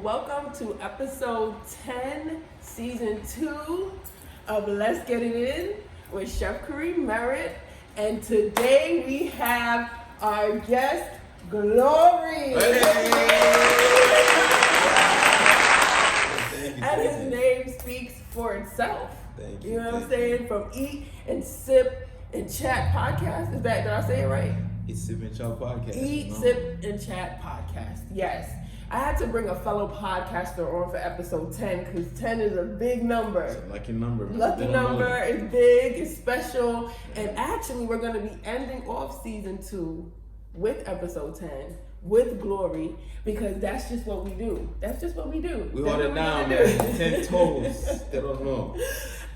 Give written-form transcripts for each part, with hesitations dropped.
welcome to Episode 10, Season 2 of Let's Get It In with Chef Carine, Merritt. And today we have our guest, Glory. And his name speaks for itself. Thank you. You know what I'm saying? From Eat and Sip and Chat podcast. Did I say it right? Eat, Sip, and Chat podcast. Eat, Sip, and Chat podcast. Yes. I had to bring a fellow podcaster on for episode 10 because 10 is a big number. It's a lucky number. Lucky number is big, it's special. And actually, we're going to be ending off season 2 with episode 10 with Glory because that's just what we do. That's just what we do. We want it down, man. 10 toes. They don't know.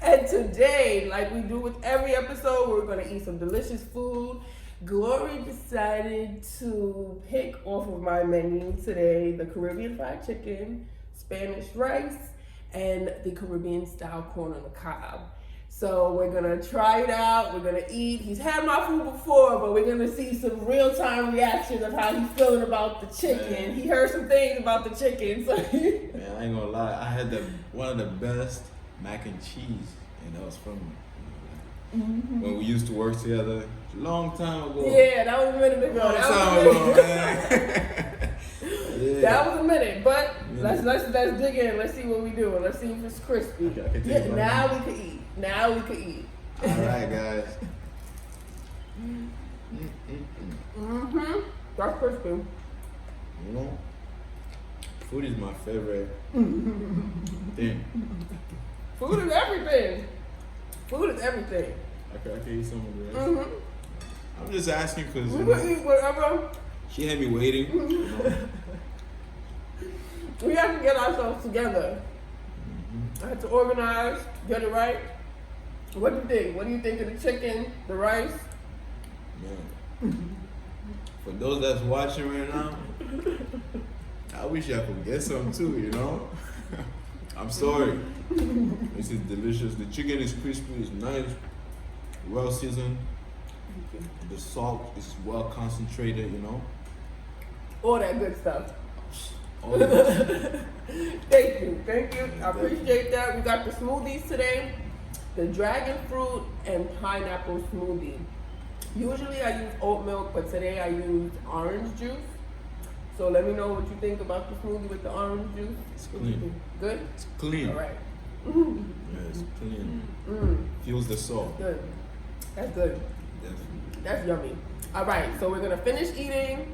And today, like we do with every episode, we're going to eat some delicious food. Glory decided to pick off of my menu today the Caribbean fried chicken, Spanish rice, and the Caribbean style corn on the cob. So we're gonna try it out, we're gonna eat. He's had my food before, but we're gonna see some real-time reactions of how he's feeling about the chicken. Man. He heard some things about the chicken. So man, I ain't gonna lie, I had one of the best mac and cheese, and that was from when we used to work together. Long time ago. Yeah, that was a minute ago. Man. Yeah. That was a minute, but let's dig in. Let's see what we do. Let's see if it's crispy. Okay, yeah, now we can eat. Now we can eat. All right, guys. That's crispy. You know, food is my favorite thing. Food is everything. Food is everything. I can eat some of this. I'm just asking because we can eat whatever. She had me waiting. We have to get ourselves together. I had to organize, get it right. What do you think? What do you think of the chicken, the rice? Man, for those that's watching right now, I wish I could get some too, you know? I'm sorry. This is delicious. The chicken is crispy, it's nice, well seasoned. The salt is well concentrated, you know? All that good stuff. All of it. Thank you. I appreciate that. We got the smoothies today. The dragon fruit and pineapple smoothie. Usually I use oat milk, but today I used orange juice. So let me know what you think about the smoothie with the orange juice. It's clean. Good? It's clean. All right. Yeah, it's clean. Feels the salt. Good. That's good. Definitely. That's yummy. All right, so we're going to finish eating.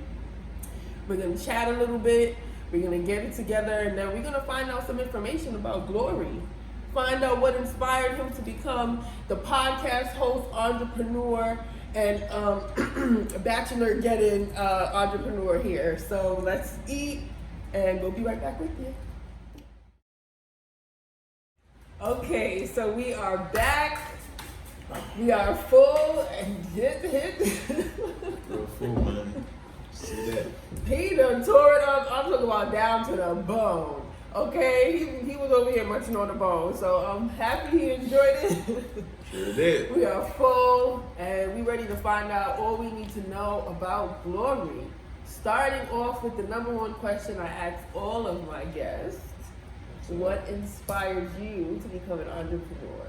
We're going to chat a little bit. We're going to get it together, and then we're going to find out some information about Glory. Find out what inspired him to become the podcast host, entrepreneur, and Bachelor getting entrepreneur here. So let's eat, and we'll be right back with you. Okay, so we are back. We are full and hit. Real full, man. See that? He done tore it up. I'm talking about down to the bone. Okay, he was over here munching on the bone, so I'm happy he enjoyed it. Sure did. We are full and we ready to find out all we need to know about Glory. Starting off with the number one question I ask all of my guests. What inspired you to become an entrepreneur?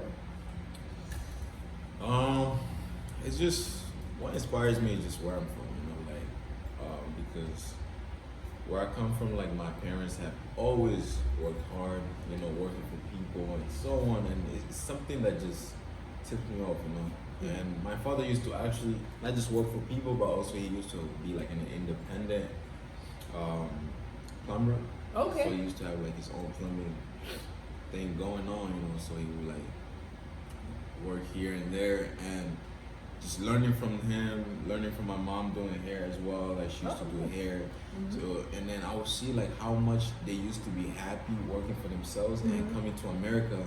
It's just what inspires me is just where I'm from, because where I come from, like my parents have always worked hard, working for people and so on, and it's something that just tipped me off, And my father used to actually not just work for people, but also he used to be like an independent plumber. Okay. So he used to have like his own plumbing thing going on, so he would like work here and there, and just learning from him, learning from my mom doing hair as well, like she used to do hair. So, and then I would see like how much they used to be happy working for themselves and coming to America,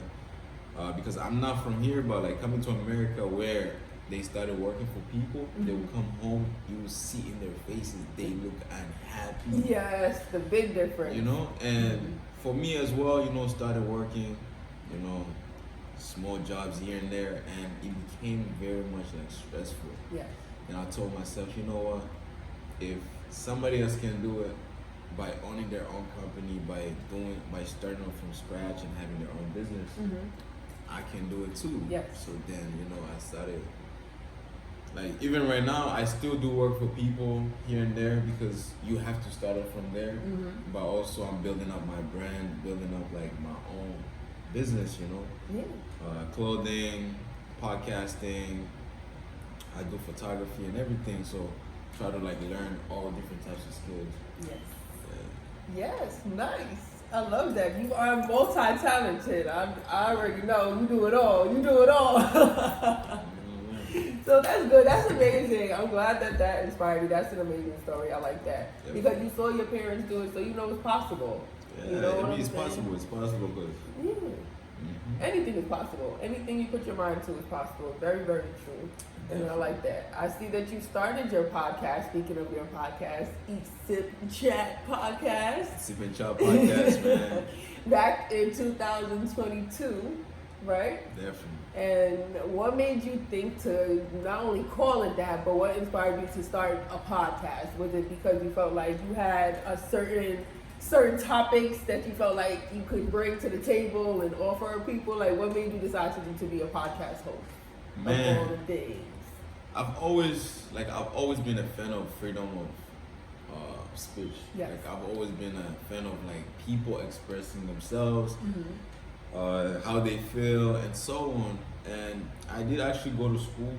because I'm not from here, but like coming to America where they started working for people, they would come home, you would see in their faces, they look unhappy. Yes, the big difference. And for me as well, started working, small jobs here and there, and it became very much like stressful. Yeah. And I told myself, you know what, if somebody else can do it, by owning their own company, by starting off from scratch and having their own business, I can do it too. Yes. So then, I started, like, even right now, I still do work for people here and there because you have to start off from there. But also I'm building up my brand, building up like my own business, Yeah. Clothing, podcasting, I do photography and everything. So try to like learn all different types of skills. Yes. Yeah. Yes, nice. I love that. You are multi-talented. I already know. You do it all. You do it all. So that's good. That's amazing. I'm glad that inspired you. That's an amazing story. I like that. Yep. Because you saw your parents do it, so you know it's possible. Yeah, you know I what mean, I'm it's saying? possible. It's possible because Anything is possible. Anything you put your mind to is possible. Very, very true. And I like that. I see that you started your podcast. Speaking of your podcast, Eat, Sip, Chat podcast. Sip and Chat podcast, man. Back in 2022, right? Definitely. And what made you think to not only call it that, but what inspired you to start a podcast? Was it because you felt like you had a certain topics that you felt like you could bring to the table and offer people? Like, what made you decide to be a podcast host? Man, of all the things? I've always been a fan of freedom of speech. Yes. Like I've always been a fan of like people expressing themselves, how they feel, and so on. And I did actually go to school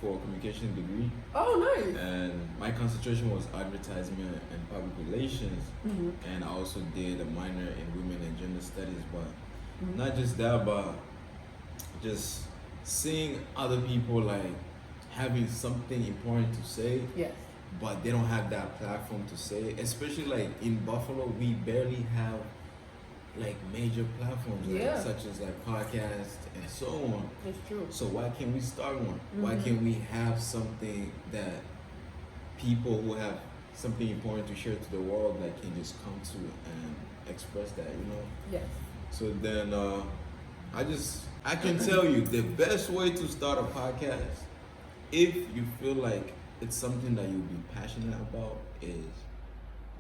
for a communication degree. Oh, nice. And my concentration was advertisement and public relations. And I also did a minor in women and gender studies. But not just that, but just seeing other people like having something important to say, Yes. but they don't have that platform to say it. Especially like in Buffalo, we barely have like major platforms, like, such as like podcasts and so on. It's true. So why can't we start one? Why can't we have something that people who have something important to share to the world that can just come to and express that, Yes. So then I can tell you the best way to start a podcast, if you feel like it's something that you'll be passionate about, is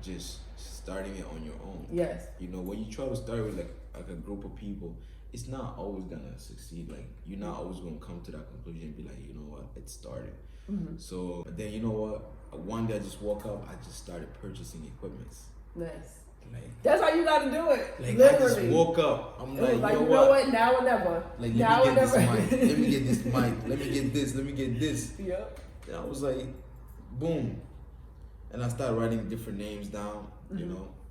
just starting it on your own. Yes. When you try to start with like a group of people, it's not always gonna succeed. Like you're not always gonna come to that conclusion and be like, you know what, it started. So but then one day I just woke up, I just started purchasing equipments. Nice. Like that's how you gotta do it. Like literally. I just woke up. I'm like, you know what? Now or never. Like now let me get or never. this mic. Let me get this mic. Let me get this. Let me get this. Yep. And I was like, boom. And I started writing different names down, And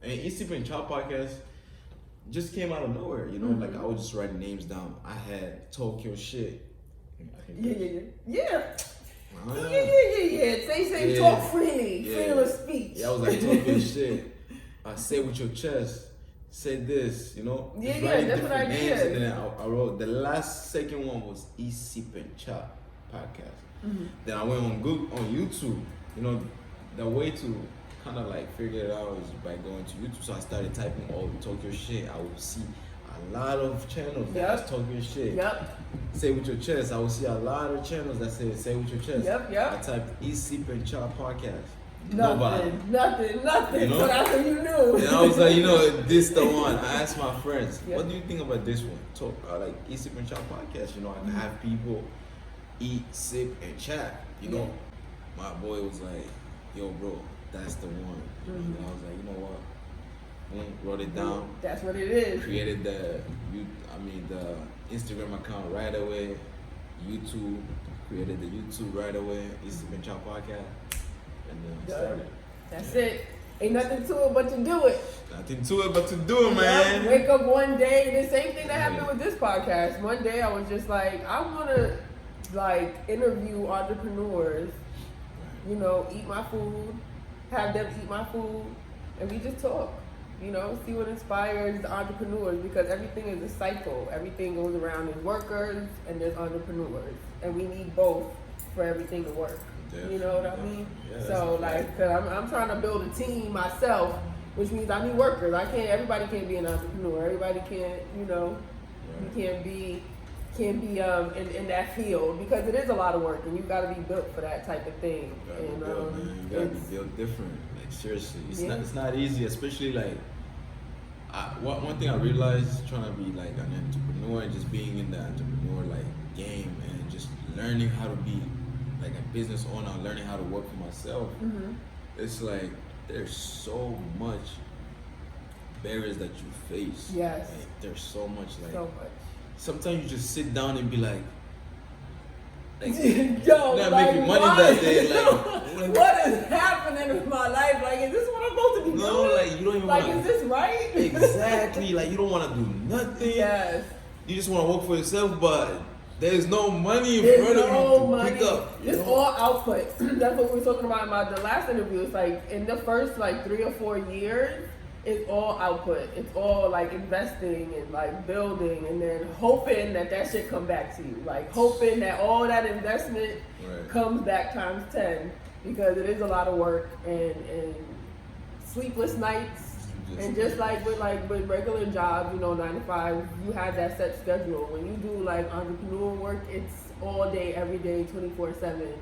Instagram Child Podcast just came out of nowhere, Like I was just writing names down. I had Tokyo shit. Yeah. Say, talk freely. Freedom of speech. Yeah, I was like, Tokyo shit. Say with your chest. Say this, Just writing that's what I names, did. and then I wrote the second one was Eastsip and Chop podcast. Then I went on YouTube. The way to kind of like figure it out is by going to YouTube. So I started typing all the Tokyo shit. I would see a lot of channels that has Tokyo shit. Yep. Say with your chest. I would see a lot of channels that say with your chest. Yep. I typed Eastsip and Chop podcast. Nothing. You So that's what you knew. And I was like, this the one. I asked my friends, what do you think about this one? Talk like Eastsip and Chop podcast. I can have people eat, sip, and chat. My boy was like, yo, bro, that's the one. And I was like, you know what? Boom, wrote it down. That's what it is. Created the Instagram account right away. YouTube, created the YouTube right away. Eastsip and Chop podcast. And then started. That's it. Ain't nothing to it but to do it. Nothing to it but to do it, man. Wake up one day, the same thing that happened with this podcast. One day I was just like, I want to interview entrepreneurs, eat my food, have them eat my food, and we just talk, see what inspires the entrepreneurs, because everything is a cycle. Everything goes around. There's workers and there's entrepreneurs, and we need both for everything to work. You know what I mean? Yeah, so cause I'm trying to build a team myself, which means I need workers. Everybody can't be an entrepreneur. Everybody can't, you can't be in that field, because it is a lot of work, and you got to be built for that type of thing. You gotta be built, look different. Like seriously, Yeah. it's not easy, especially like. One thing I realized trying to be like an entrepreneur and just being in the entrepreneur like game and just learning how to be like a business owner, learning how to work for myself. Mm-hmm. It's like there's so much barriers that you face. Yes. Like, there's so much like. So much. Sometimes you just sit down and be like yo, not like, making money what? that day. Like What is happening in my life? Like, is this what I'm supposed to be no, doing? like you don't even Like, wanna, is this right? exactly. Like you don't want to do nothing. Yes. You just want to work for yourself, but there's no money in There's front of no you to money. pick up. It's all output. That's what we were talking about in the last interview. It's like in the first like 3 or 4 years, it's all output. It's all like investing and like building and then hoping that shit come back to you. Like hoping that all that investment comes back times 10 because it is a lot of work and sleepless nights. And just like with regular jobs, 9 to 5, you have that set schedule. When you do like entrepreneur work, it's all day, every day, 24/7.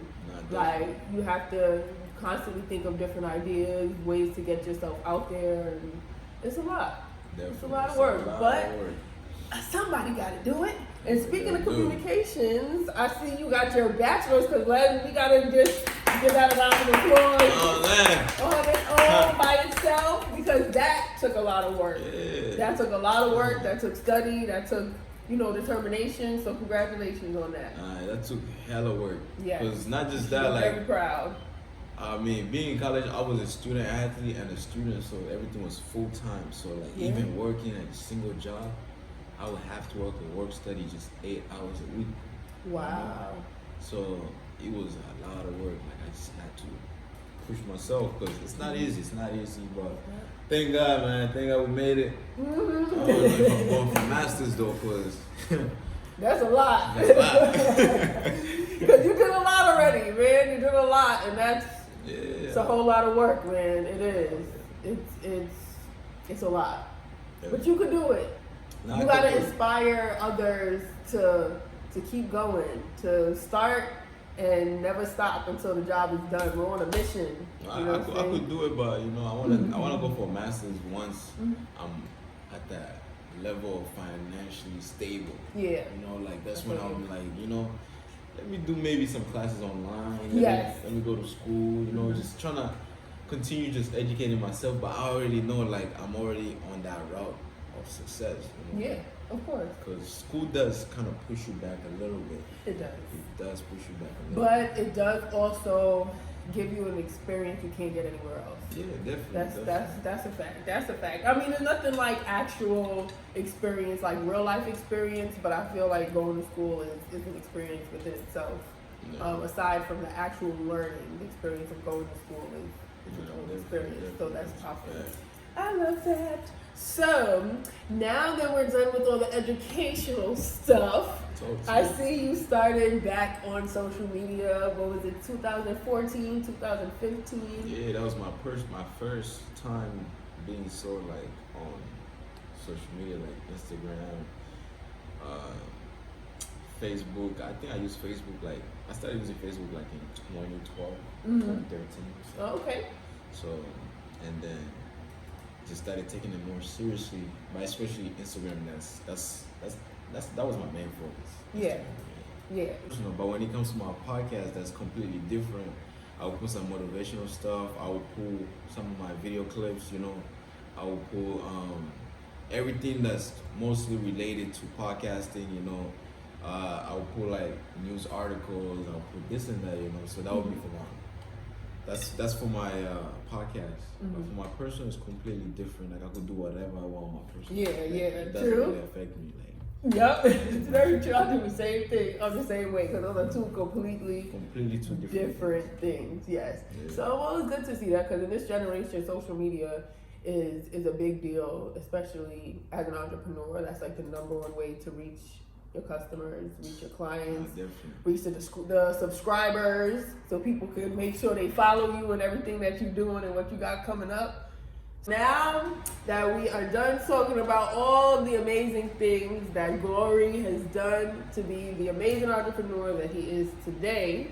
Like you have to constantly think of different ideas, ways to get yourself out there, and it's a lot. Definitely. It's a lot of work, but somebody got to do it. And speaking of communications, I see you got your bachelor's, because we got to just give that a round of applause on its own by itself, because that took a lot of work. Yeah. That took a lot of work. That took study. That took, determination. So congratulations on that. That took hella work. Yeah. Because not just that, I'm like, very proud. I mean, being in college, I was a student athlete and a student, so everything was full time. So like, even working at a single job, I would have to work study just 8 hours a week. Wow. So it was a lot of work. Like I just had to push myself because it's not easy. It's not easy, but thank God, man. Thank God we made it. I don't know if I'm going for masters though, because that's a lot. that's a lot. Because you did a lot already, man. You did a lot, and it's a whole lot of work, man. It is. It's a lot, but you could do it. No, you gotta inspire others to keep going, to start and never stop until the job is done. We're on a mission. I could do it, but I wanna go for a master's once I'm at that level of financially stable. Yeah. Like that's when I'm like, let me do maybe some classes online. Let me go to school. Just trying to continue just educating myself. But I already know, like, I'm already on that route of success. Yeah, of course. Because school does kind of push you back a little bit. It does. It does push you back a little bit. But it does also give you an experience you can't get anywhere else. Yeah, definitely. That's a fact. That's a fact. I mean, there's nothing like actual experience, like real life experience, but I feel like going to school is an experience within itself. No. Aside from the actual learning, the experience of going to school is its own experience. So that's popular. I love that. So now that we're done with all the educational stuff, I see you started back on social media. What was it, 2014, 2015? Yeah, that was my first time being so like on social media, like Instagram, Facebook. I think I used Facebook I started using Facebook like in 2012, 2013. Oh, okay. So, and then just started taking it more seriously, but especially Instagram. That was my main focus. Yeah. But when it comes to my podcast, that's completely different. I will put some motivational stuff. I will pull some of my video clips. I will pull everything that's mostly related to podcasting. I will pull like news articles. I'll put this and that. So that would be for that's for my podcast. But for my personal, it's completely different. Like I could do whatever I want on my personal. It doesn't really affect me. Yep, it's very true. I do the same thing. I'm the same way because those are two completely two different things. Yes. Yeah. So it's good to see that because in this generation, social media is a big deal, especially as an entrepreneur. That's like the number one way to reach your customers, reach your clients, reach the subscribers, so people can make sure they follow you and everything that you're doing and what you got coming up. Now that we are done talking about all the amazing things that Glory has done to be the amazing entrepreneur that he is today,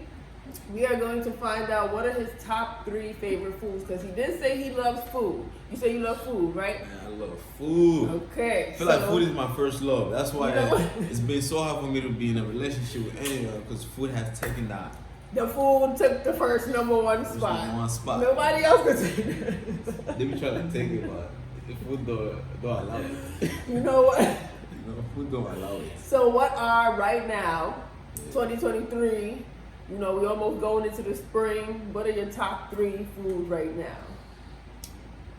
we are going to find out what are his top 3 favorite foods, because he did say he loves food. You say you love food, right? Man, I love food. Okay. I feel like food is my first love. That's why You know what? it's been so hard for me to be in a relationship with anyone, because food has taken that. The food took the first number 1 spot. Number 1 spot. Nobody else could take it. They be trying to take it, but the food don't allow it. You know what? You know, food don't allow it. So what are right now, 2023, you know, we almost going into the spring. What are your top 3 foods right now?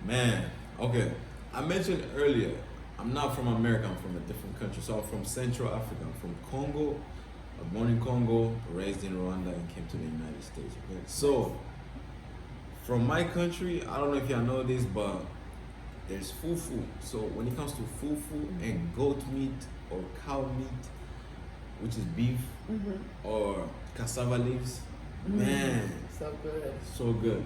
Man, okay. I mentioned earlier, I'm not from America, I'm from a different country. So I'm from Central Africa. I'm from Congo. I was born in Congo, raised in Rwanda, and came to the United States. Okay? So, from my country, I don't know if y'all know this, but there's fufu. So when it comes to fufu and goat meat or cow meat, which is beef, or cassava leaves, man, so good. so good.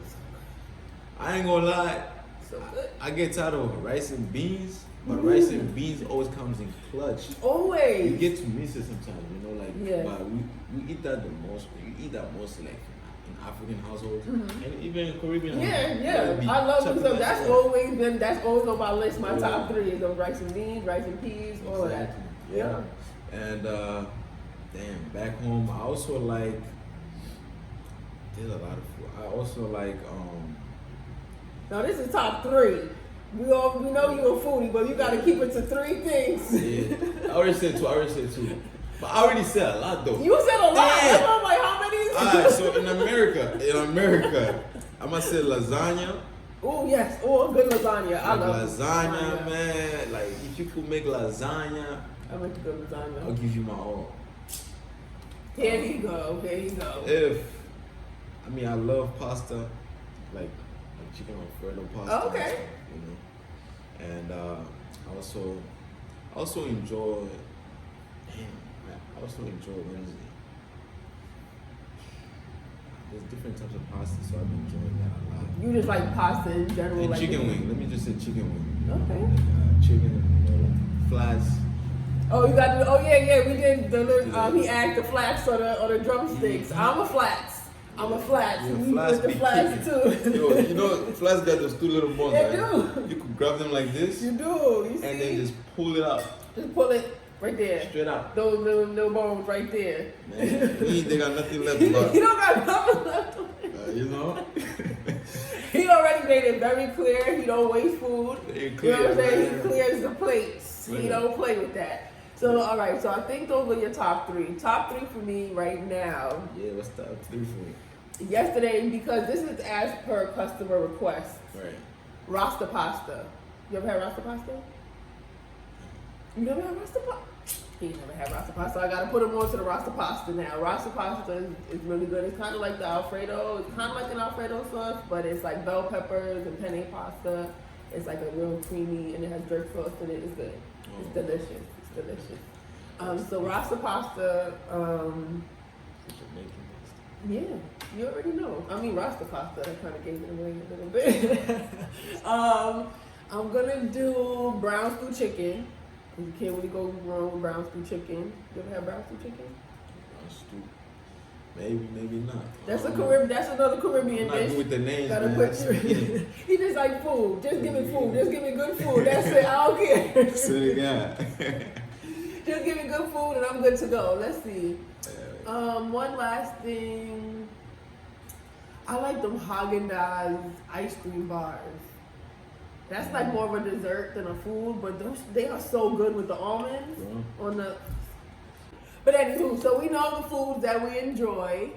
I ain't gonna lie, So good. I get tired of rice and beans, but rice and beans always comes in clutch. Always. We get to miss it sometimes, you know, like, Yeah. but we eat that the most. We eat that mostly like in African households and even in Caribbean. Yeah. Be I love chopping it. So that that's stuff. always on my list. My Yeah. top 3 is of rice and beans, rice and peas, all of that. Exactly. Yeah. And damn, back home I also like, there's a lot of food. I also like Now this is top 3. We know you're a foodie, but you gotta keep it to 3 things. yeah. I already said 2. But I already said a lot though. You said a lot. Yeah. That's why I'm like, how many? Alright, so in America, I'm gonna say lasagna. Oh yes, oh good lasagna. I Like love lasagna, man. Like if you could make lasagna, I make good lasagna. I'll give you my all. Here you go. I love pasta, like chicken alfredo pasta. Okay. You know, and I also enjoy. I also enjoy Wednesday. There's different types of pasta, so I've been enjoying that a lot. You just like pasta in general. And like chicken wing. Let me just say chicken wing. Okay. Like, chicken, you know, like flats. Oh, you got. We did the little. He asked the flats or the drumsticks. I'm a flats. Yeah, We flats with the be flats kicking. too. Yo, you know, flats got those 2 little bones. They right? do. You could grab them like this. You do. You see? And then just pull it out. Just pull it right there. Straight out. Those little bones right there. Man, they got nothing left He but, don't got nothing left. you know? He already made it very clear he don't waste food. Very You clear, know what I'm saying? man. He clears the plates. He Right. don't play with that. So all right, so I think those are your top 3. Top 3 for me right now. Yeah, what's top 3 for you? Yesterday, because this is as per customer request, Right. Rasta Pasta. You ever had Rasta Pasta? You never had Rasta Pasta? He never had Rasta Pasta. I gotta put him on to the Rasta Pasta now. Rasta Pasta is really good. It's kind of like the Alfredo. It's kind of like an Alfredo sauce, but it's like bell peppers and penne pasta. It's like a real creamy, and it has jerk sauce in it. It's good. It's delicious. It's delicious. So Rasta Pasta. Jamaican pasta. Yeah, you already know. I mean, Rasta Pasta, I kind of gave it away a little bit. I'm gonna do BrownStew Chicken. You can't really go wrong with BrownStew Chicken. You ever had BrownStew Chicken? Maybe not. That's another Caribbean I'm not dish. good with the names, Gotta man. put you. He just like food. Just give me food. Just give me good food. That's it. I don't care. Say it again. Just give me good food and I'm good to go. Let's see. One last thing. I like them Haagen-Dazs ice cream bars. That's like more of a dessert than a food, but they are so good with the almonds on the. But anywho, so we know the foods that we enjoy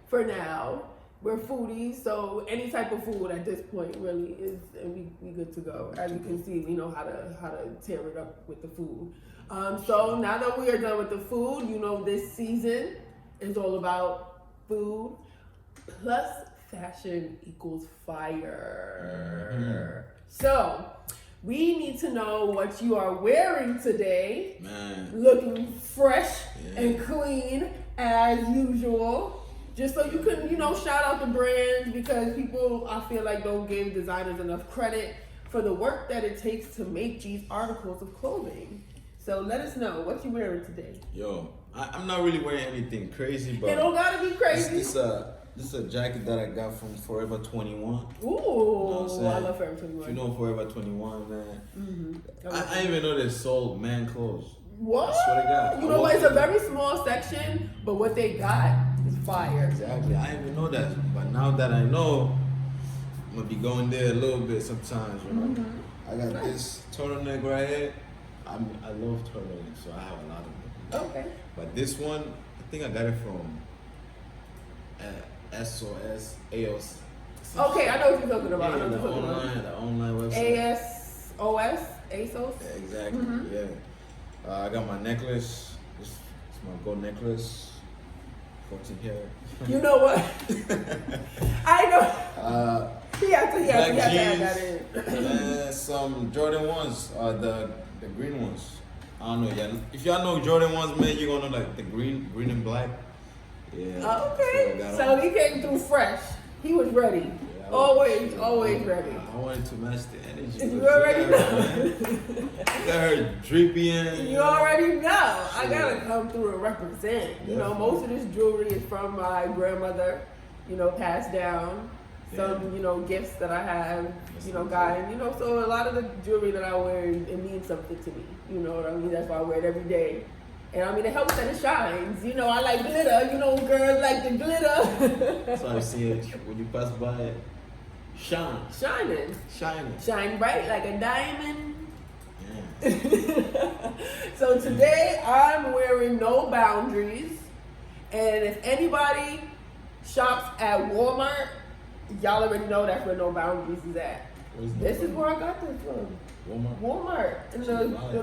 for now. We're foodies, so any type of food at this point really is, and we good to go. As you can see, we know how to tear it up with the food. So now that we are done with the food, you know this season is all about food plus fashion equals fire. So we need to know what you are wearing today. Man. Looking fresh and clean as usual. Just so you can, shout out the brands, because people, I feel like, don't give designers enough credit for the work that it takes to make these articles of clothing. So let us know what you wearing today. Yo, I'm not really wearing anything crazy, but It don't gotta be crazy. This is a jacket that I got from Forever 21. Ooh, You know what I'm I love Forever 21. If you know Forever 21, man. Mm-hmm. I didn't even know they sold man clothes. What? I swear to God. You know what? It's a very small section, but what they got is fire. Exactly. I didn't even know that. But now that I know, I'm going to be going there a little bit sometimes, you know. Mm-hmm. I got this turtleneck right here. I love turtlenecks, so I have a lot of them. Okay. But this one, I think I got it from ASOS. Okay, I know what you're talking about. Yeah, I know what you're talking about. the online website. ASOS? ASOS? Yeah, exactly. Mm-hmm. Yeah. I got my necklace. It's my gold necklace. 14 karat. You know what? I know. He had to have that in. And some Jordan ones, the green ones. I don't know. Yeah, if y'all know Jordan ones, man, you're gonna know like the green and black. Yeah. Okay. So he came through fresh. He was ready. Yeah, always ready. I wanted to match the energy. You already know. Got her drippy in. You already know. I gotta come through and represent. You know, most of this jewelry is from my grandmother. You know, passed down. Some, you know, gifts that I have, you know, gotten, you know, so a lot of the jewelry that I wear, it means something to me. You know what I mean? That's why I wear it every day. And I mean, it helps that it shines. You know, I like glitter. You know, girls like the glitter. That's why I see it when you pass by it. Shining. Shine bright like a diamond. Yeah. So today I'm wearing No Boundaries. And if anybody shops at Walmart, y'all already know that's where No Boundaries is at. This is where I got this from. Walmart. And the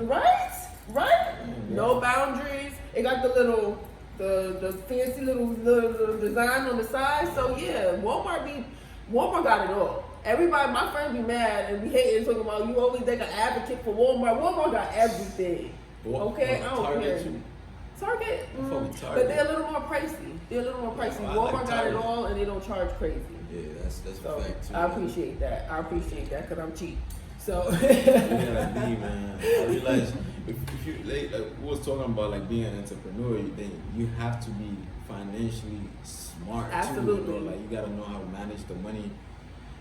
right? No Boundaries. It got the fancy little design on the side. So yeah, Walmart got it all. Everybody, my friends be mad and be hating, talking about you always like an advocate for Walmart. Walmart got everything. Okay, I don't care. Target, but they're a little more pricey. Walmart got it all, and they don't charge crazy. Yeah, that's a fact too. I appreciate that because I'm cheap. So yeah, man. I realize if you like we was talking about like being an entrepreneur, then you have to be financially smart. Absolutely. Too, you know? Like you gotta know how to manage the money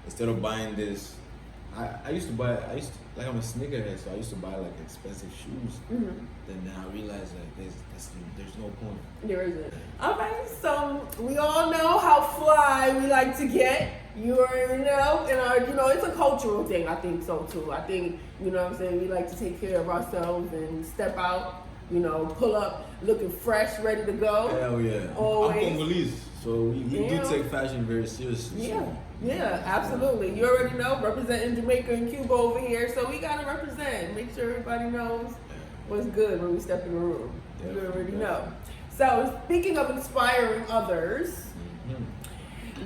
instead of buying this. I'm a sneakerhead, so I used to buy like expensive shoes. Mm-hmm. Then now I realize like there's no point. There isn't. Okay, so we all know how fly we like to get. You already know, and it's a cultural thing. I think so too. I think you know what I'm saying. We like to take care of ourselves and step out. You know, pull up, looking fresh, ready to go. Hell yeah. Always. I'm Congolese, so we do take fashion very seriously. Yeah. Yeah, absolutely. You already know, representing Jamaica and Cuba over here, so we gotta represent. Make sure everybody knows what's good when we step in the room. You already know. So, speaking of inspiring others,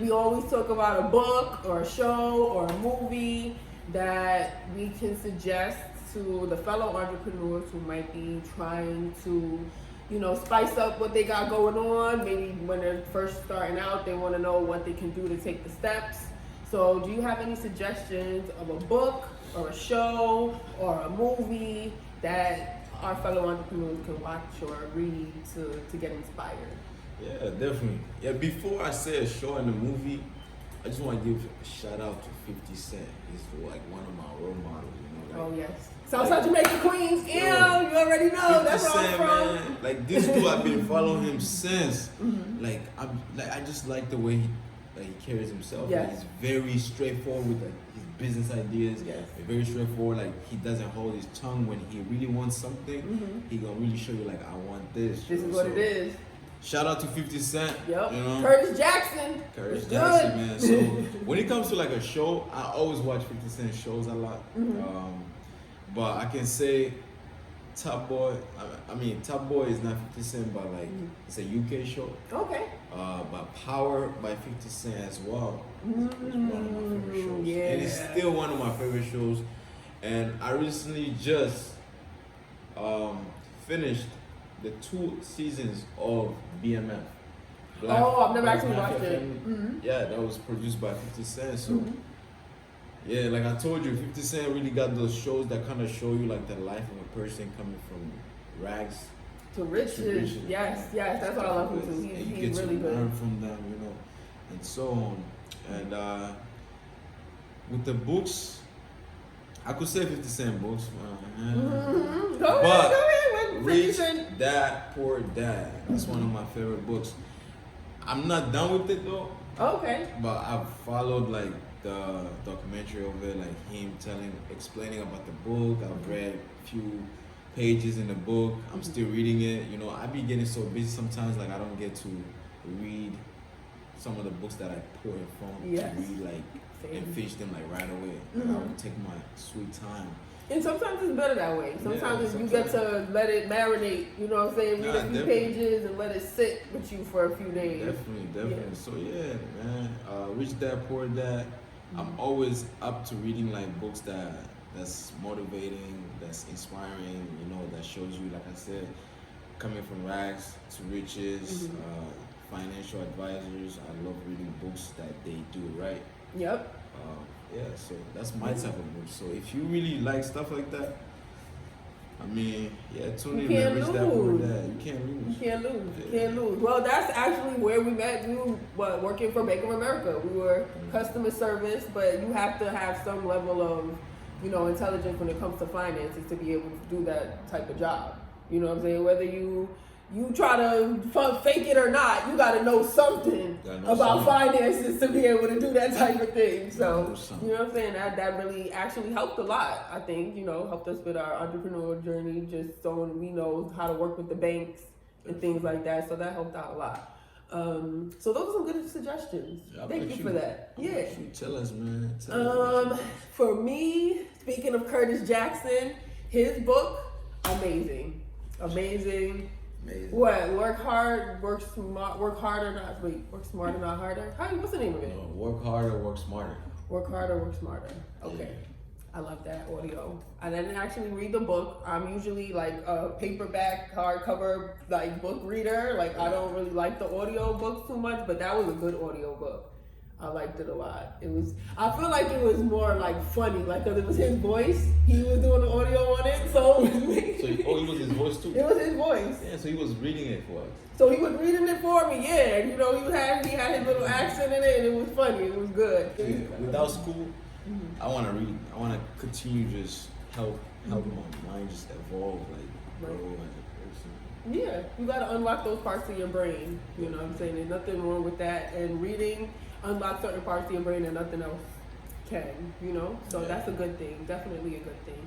we always talk about a book or a show or a movie that we can suggest to the fellow entrepreneurs who might be trying to, you know, spice up what they got going on. Maybe when they're first starting out, they want to know what they can do to take the steps. So do you have any suggestions of a book or a show or a movie that our fellow entrepreneurs can watch or read to get inspired? Yeah, definitely. Yeah, before I say a show and a movie, I just want to give a shout out to 50 Cent. He's like one of my role models, you know. Like, oh, yes. Southside Jamaica Queens, you already know. That's where I'm from. Man, like this dude, I've been following him since. Like I just like the way he carries himself. Yes. Like, he's very straightforward with like his business ideas. Yes. Very straightforward. Like he doesn't hold his tongue when he really wants something. He gonna really show you like I want this. This is what it is. Shout out to 50 Cent. Yep. You know? Curtis Jackson, man. So when it comes to like a show, I always watch 50 Cent shows a lot. But I can say Top Boy. I mean, Top Boy is not 50 Cent, but like it's a UK show. Okay. But Power by 50 Cent as well. Is one of my favorite shows. Yeah. And it's still one of my favorite shows. And I recently just finished the 2 seasons of BMF. I've never actually watched it. Yeah, that was produced by 50 Cent. So yeah, like I told you, 50 Cent really got those shows that kind of show you like the life of a person coming from rags To riches. Yes, that's what I love him too. And you He's get really to good. learn from them, and so on. And with the books, I could say 50 Cent books, man. Mm-hmm. Go But ahead. Rich Dad, Poor Dad. That's one of my favorite books. I'm not done with it though. Okay. But I've followed like the documentary of it, like him explaining about the book. I've read a few pages in the book. I'm still reading it. I be getting so busy sometimes, like I don't get to read some of the books that I pour in phone to read, like and finish them like right away. Like, I would take my sweet time. And sometimes it's better that way. Sometimes you get to let it marinate, you know what I'm saying? Read a few pages and let it sit with you for a few days. Definitely. Yeah. So yeah, man. Rich Dad, Poor Dad. I'm always up to reading like books that's motivating, that's inspiring, that shows you, like I said, coming from rags to riches, financial advisors. I love reading books that they do right. Yep. So that's my type of book. So if you really like stuff like that, I mean, tune in and Rich Dad, Poor Dad. You can't lose. You can't lose. Well, that's actually where we met. We were working for Bank of America. We were customer service, but you have to have some level of, intelligence when it comes to finances to be able to do that type of job. You know what I'm saying? Whether you try to fake it or not, you got to know something about finances to be able to do that type of thing. So, you know what I'm saying? That really actually helped a lot, I think, helped us with our entrepreneurial journey, just so we know how to work with the banks and things like that. So that helped out a lot. So those are some good suggestions. Thank you for that. Yeah. Tell us, man. For me, speaking of Curtis Jackson, his book, amazing. What? Work hard, work smart, work harder, work smarter, not harder. What's the name of it? Work harder, work smarter. Work harder, work smarter. Okay. Yeah. I love that audio. I didn't actually read the book. I'm usually like a paperback, hardcover, like book reader. Like I don't really like the audio books too much, but that was a good audio book. I liked it a lot. I feel like it was more like funny, like because it was his voice. He was doing the audio on it, so. It was his voice too. It was his voice. Yeah, so he was reading it for us. So he was reading it for me, yeah. And, he had his little accent in it, and it was funny. It was good. Without school, I want to read. I want to continue just help my mind just evolve, like grow as a person. Yeah, you got to unlock those parts of your brain. You know what I'm saying? There's nothing wrong with that. And reading unlock certain parts of your brain that nothing else can, So that's a good thing. Definitely a good thing.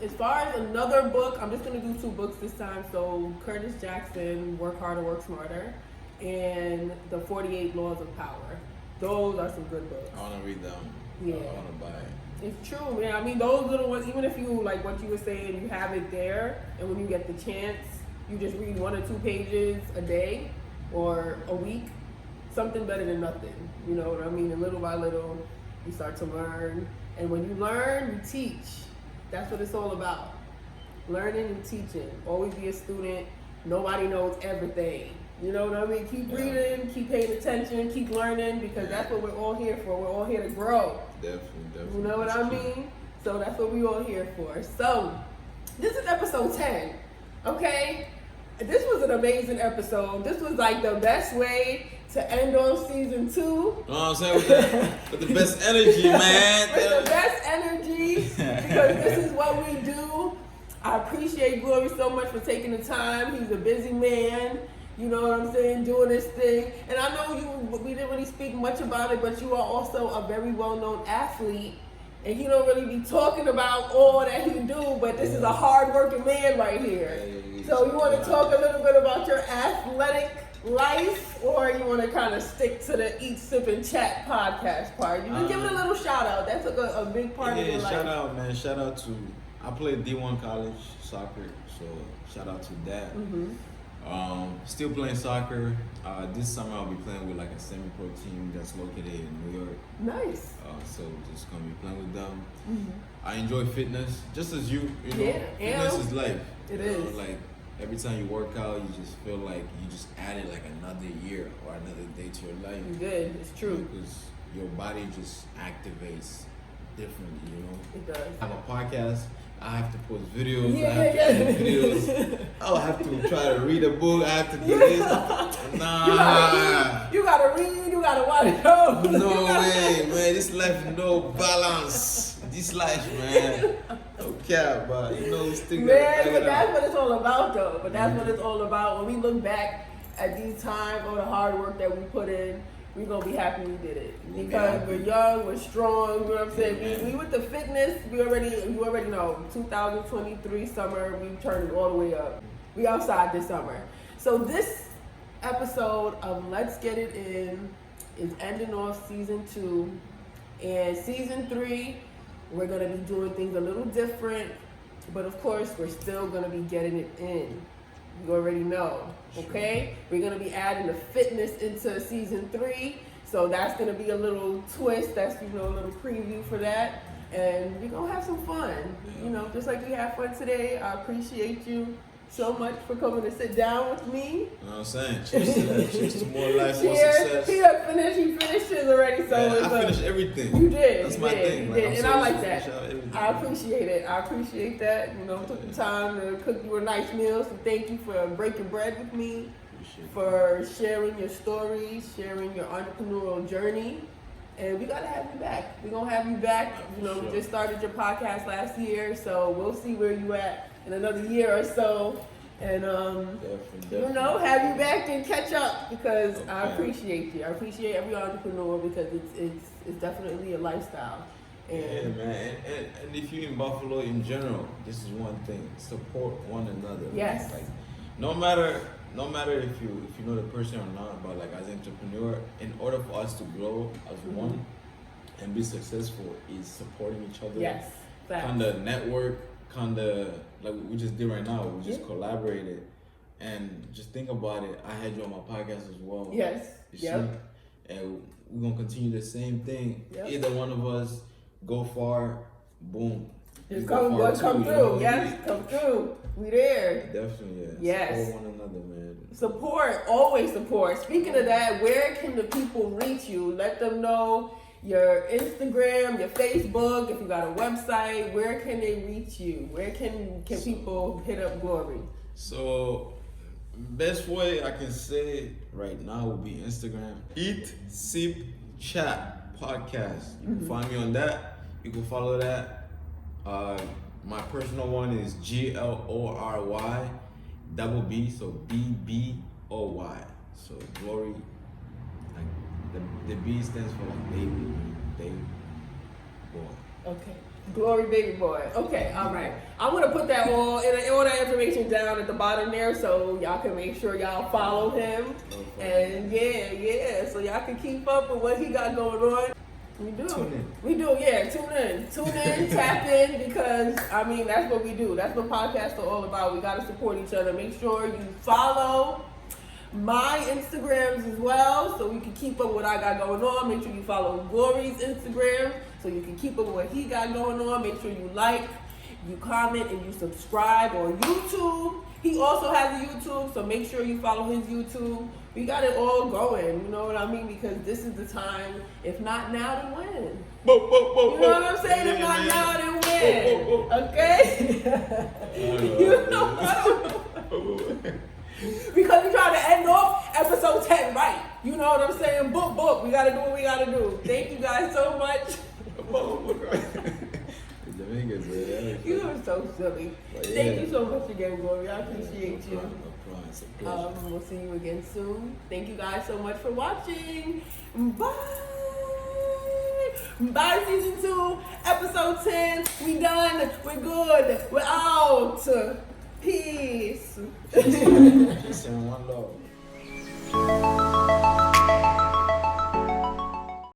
As far as another book, I'm just going to do 2 books this time. So Curtis Jackson, Work Harder, Work Smarter, and The 48 Laws of Power. Those are some good books. I want to read them. Yeah. I want to buy it. It's true, man. I mean, those little ones, even if you, like what you were saying, you have it there, and when you get the chance, you just read 1 or 2 pages a day or a week. Something better than nothing, you know what I mean? And little by little, you start to learn. And when you learn, you teach. That's what it's all about. Learning and teaching. Always be a student. Nobody knows everything. You know what I mean? Keep reading, keep paying attention, keep learning, because that's what we're all here for. We're all here to grow. Definitely. You know what I mean? So that's what we're all here for. So, this is episode 10, okay? This was an amazing episode. This was like the best way to end on season 2. You know what I'm saying? With the best energy, man. With the best energy, because this is what we do. I appreciate Glory so much for taking the time. He's a busy man. You know what I'm saying? Doing this thing. And I know we didn't really speak much about it, but you are also a very well-known athlete. And he don't really be talking about all that he do, but this is a hard-working man right here. So you want to talk a little bit about your athletic life, or you want to kind of stick to the Eat, Sip, and Chat podcast part? You can give it a little shout-out. That took a big part of your life. Shout out, man. Shout out to, I played D1 college soccer, so shout out to that. Still playing soccer. This summer I'll be playing with like a semi-pro team that's located in New York. Nice. So just gonna be playing with them. I enjoy fitness, just as you know. Yeah, fitness is life. It is. Like every time you work out, you just feel like you just added like another year or another day to your life. You did. It's true. Because your body just activates differently. It does. I have a podcast I have to post videos. I have to edit videos. I'll have to try to read a book. I have to do this. Nah. You gotta read. You gotta watch shows. No way, man. This life no balance. This life, man. No cap, but you know, still man, but that's what it's all about, though. But that's what it's all about. When we look back at these times, all the hard work that we put in, we're gonna be happy we did it because we're young, we're strong. You know what I'm saying? We with the fitness. You already know. 2023 summer, we turned it all the way up. We outside this summer. So this episode of Let's Get It In is ending off season 2, and season 3 we're gonna be doing things a little different, but of course we're still gonna be getting it in. You already know, okay? We're gonna be adding the fitness into season 3, so that's gonna be a little twist. That's, a little preview for that, and we're gonna have some fun. Just like we had fun today. I appreciate you so much for coming to sit down with me. You know what I'm saying? Cheers to that. Cheers to more life, more Cheers. success. He finished his already. So I finished everything. You did. That's you my did, thing. You Like, did. I'm And I like serious that. to finish out everything. I appreciate it. I appreciate that. Took the time to cook you a nice meal. So thank you for breaking bread with me, for sharing your stories, sharing your entrepreneurial journey. And we gotta have you back. We're gonna have you back. We just started your podcast last year, so we'll see where you at in another year or so. And definitely. have you back and catch up because I appreciate you. I appreciate every entrepreneur because it's definitely a lifestyle. And yeah, man. And if you're in Buffalo in general, this is one thing: support one another. Yes. Like, no matter if you know the person or not, but like as an entrepreneur, in order for us to grow as one and be successful, is supporting each other. Yes. Kind of network. Like we just did right now, we just collaborated, and just think about it. I had you on my podcast as well. Yes. Yep. And we're gonna continue the same thing. Yep. Either one of us go far, boom. Just come through. Yes, come through. We there. Definitely, yeah. Yes. Support one another, man. Support, always support. Speaking of that, where can the people reach you? Let them know. Your Instagram, your Facebook, if you got a website, where can they reach you? Where can people hit up Glory? So, best way I can say right now would be Instagram. Eat, Sip, Chat Podcast. You can find me on that. You can follow that. My personal one is GLORY double B, so BBOY. So Glory. The B stands for like baby boy. Okay. Glory baby boy. Okay, all right. I'm gonna put that all that information down at the bottom there so y'all can make sure y'all follow him. And so y'all can keep up with what he got going on. We do. Tune in, tap in, because that's what we do. That's what podcasts are all about. We gotta support each other. Make sure you follow my Instagrams as well, so we can keep up with what I got going on. Make sure you follow Glory's Instagram, so you can keep up with what he got going on. Make sure you like, you comment, and you subscribe on YouTube. He also has a YouTube, so make sure you follow his YouTube. We got it all going, you know what I mean? Because this is the time. If not now, then when? You know what I'm saying? If not now, then when? Okay? You know what? Because we trying to end off episode 10 right. You know what I'm saying? Book. We gotta do what we gotta do. Thank you guys so much. You are so silly. Thank you so much again, Glory. I appreciate you. We'll see you again soon. Thank you guys so much for watching. Bye. Bye, season 2, episode 10. We done. We're good. We're out. Peace. Peace and one love.